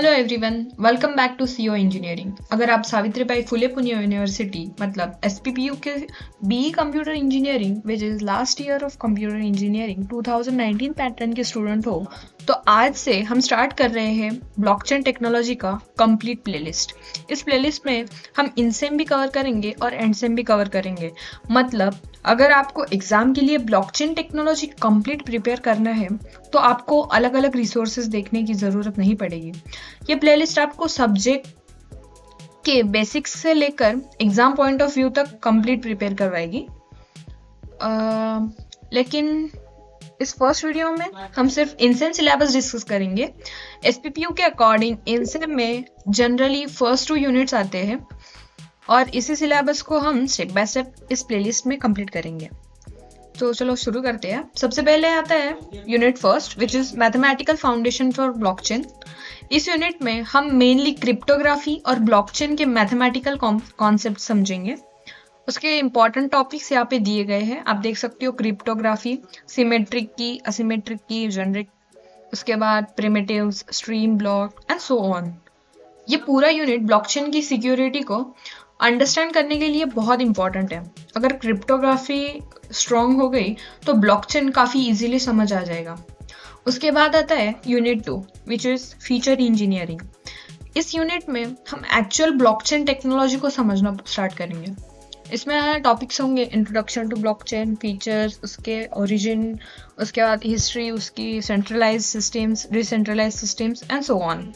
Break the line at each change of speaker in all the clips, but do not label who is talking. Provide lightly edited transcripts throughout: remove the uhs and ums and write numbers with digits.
Hello everyone, welcome back to CO engineering. अगर आप Savitribai Phule Pune university मतलब एसपीपीयू के BE computer engineering which is last year of computer engineering 2019 pattern के student हो तो आज से हम स्टार्ट कर रहे हैं ब्लॉकचेन टेक्नोलॉजी का कंप्लीट प्लेलिस्ट। इस प्लेलिस्ट में हम इनसेम भी कवर करेंगे और एंडसेम भी कवर करेंगे। मतलब अगर आपको एग्जाम के लिए ब्लॉकचेन टेक्नोलॉजी कंप्लीट प्रिपेयर करना है तो आपको अलग अलग रिसोर्सेज देखने की ज़रूरत नहीं पड़ेगी। ये प्लेलिस्ट आपको सब्जेक्ट के बेसिक्स से लेकर एग्जाम पॉइंट ऑफ व्यू तक कंप्लीट प्रिपेयर करवाएगी। लेकिन इस फर्स्ट वीडियो में हम सिर्फ इनसेम सिलेबस डिस्कस करेंगे। एसपीपीयू के अकॉर्डिंग इनसेम में जनरली फर्स्ट 2 यूनिट्स आते हैं और इसी सिलेबस को हम स्टेप बाय स्टेप इस प्लेलिस्ट में कंप्लीट करेंगे। तो चलो शुरू करते हैं। सबसे पहले आता है unit first which is mathematical foundation for blockchain. इस यूनिट में हम मेनली क्रिप्टोग्राफी और ब्लॉकचेन के मैथमेटिकल कॉन्सेप्ट समझेंगे। उसके इंपॉर्टेंट टॉपिक्स यहाँ पे दिए गए हैं, आप देख सकते हो। क्रिप्टोग्राफी, सिमेट्रिक की, असिमेट्रिक की, जेनरिक, उसके बाद primitives, stream block and so on. ये पूरा यूनिट ब्लॉकचेन की सिक्योरिटी को अंडरस्टैंड करने के लिए बहुत इंपॉर्टेंट है। अगर क्रिप्टोग्राफी स्ट्रॉन्ग हो गई तो ब्लॉकचेन काफ़ी इजीली समझ आ जाएगा। उसके बाद आता है unit 2 which is feature engineering. इस यूनिट में हम एक्चुअल ब्लॉकचेन टेक्नोलॉजी को समझना स्टार्ट करेंगे। इसमें टॉपिक्स होंगे इंट्रोडक्शन टू ब्लॉकचेन, फीचर्स, उसके ओरिजिन, उसके बाद हिस्ट्री, उसकी centralize systems, decentralize systems and so on.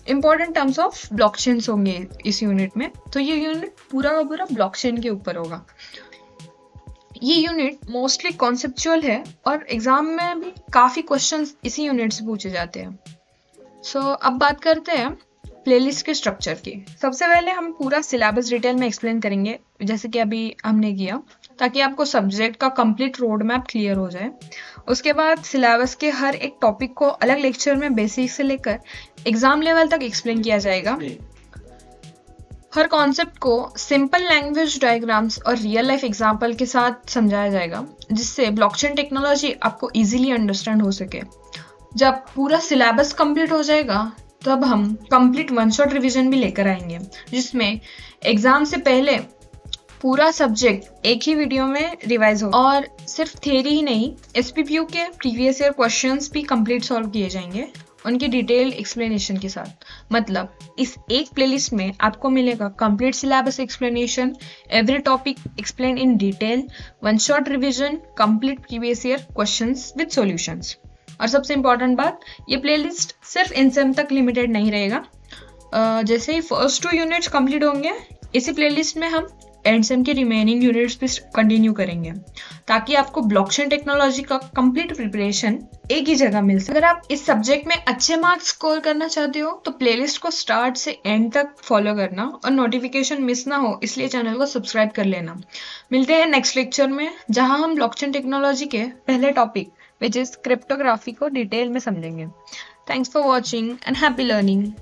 Important terms of blockchains होंगे इस यूनिट में। तो ये यूनिट पूरा का पूरा ब्लॉकचेन के ऊपर होगा। ये यूनिट मोस्टली कॉन्सेप्चुअल है और एग्जाम में भी काफ़ी क्वेश्चंस इसी यूनिट से पूछे जाते हैं। सो अब बात करते हैं प्लेलिस्ट के स्ट्रक्चर की। सबसे पहले हम पूरा सिलेबस डिटेल में एक्सप्लेन करेंगे जैसे कि अभी हमने किया, ताकि आपको सब्जेक्ट का कंप्लीट रोड मैप क्लियर हो जाए। उसके बाद सिलेबस के हर एक टॉपिक को अलग लेक्चर में बेसिक से लेकर एग्जाम लेवल तक एक्सप्लेन किया जाएगा। हर कॉन्सेप्ट को सिंपल लैंग्वेज डायग्राम्स और रियल लाइफ एग्जाम्पल के साथ समझाया जाएगा, जिससे ब्लॉकचेन टेक्नोलॉजी आपको इजीली अंडरस्टैंड हो सके। जब पूरा सिलेबस कंप्लीट हो जाएगा तब हम कंप्लीट वन शॉट रिवीजन भी लेकर आएंगे, जिसमें एग्जाम से पहले पूरा सब्जेक्ट एक ही वीडियो में रिवाइज हो। और सिर्फ थियरी ही नहीं, एसपीपीयू के प्रीवियस ईयर क्वेश्चंस भी कंप्लीट सॉल्व किए जाएंगे उनकी डिटेल एक्सप्लेनेशन के साथ। मतलब इस एक प्लेलिस्ट में आपको मिलेगा complete syllabus explanation, every topic explain in detail, one shot revision, complete previous year questions with solutions. और सबसे इम्पॉर्टेंट बात, ये प्लेलिस्ट सिर्फ इनसेम तक लिमिटेड नहीं रहेगा। जैसे ही फर्स्ट 2 यूनिट्स कंप्लीट होंगे, इसी प्लेलिस्ट में हम एंडसेम के रिमेनिंग यूनिट्स भी कंटिन्यू करेंगे, ताकि आपको ब्लॉकचेन टेक्नोलॉजी का कंप्लीट प्रिपरेशन एक ही जगह मिल सके। अगर आप इस सब्जेक्ट में अच्छे मार्क्स स्कोर करना चाहते हो तो प्लेलिस्ट को स्टार्ट से एंड तक फॉलो करना और नोटिफिकेशन मिस ना हो इसलिए चैनल को सब्सक्राइब कर लेना। मिलते हैं नेक्स्ट लेक्चर में, जहां हम ब्लॉकचेन टेक्नोलॉजी के पहले टॉपिक विच इज क्रिप्टोग्राफी को डिटेल में समझेंगे। Thanks for watching and happy learning.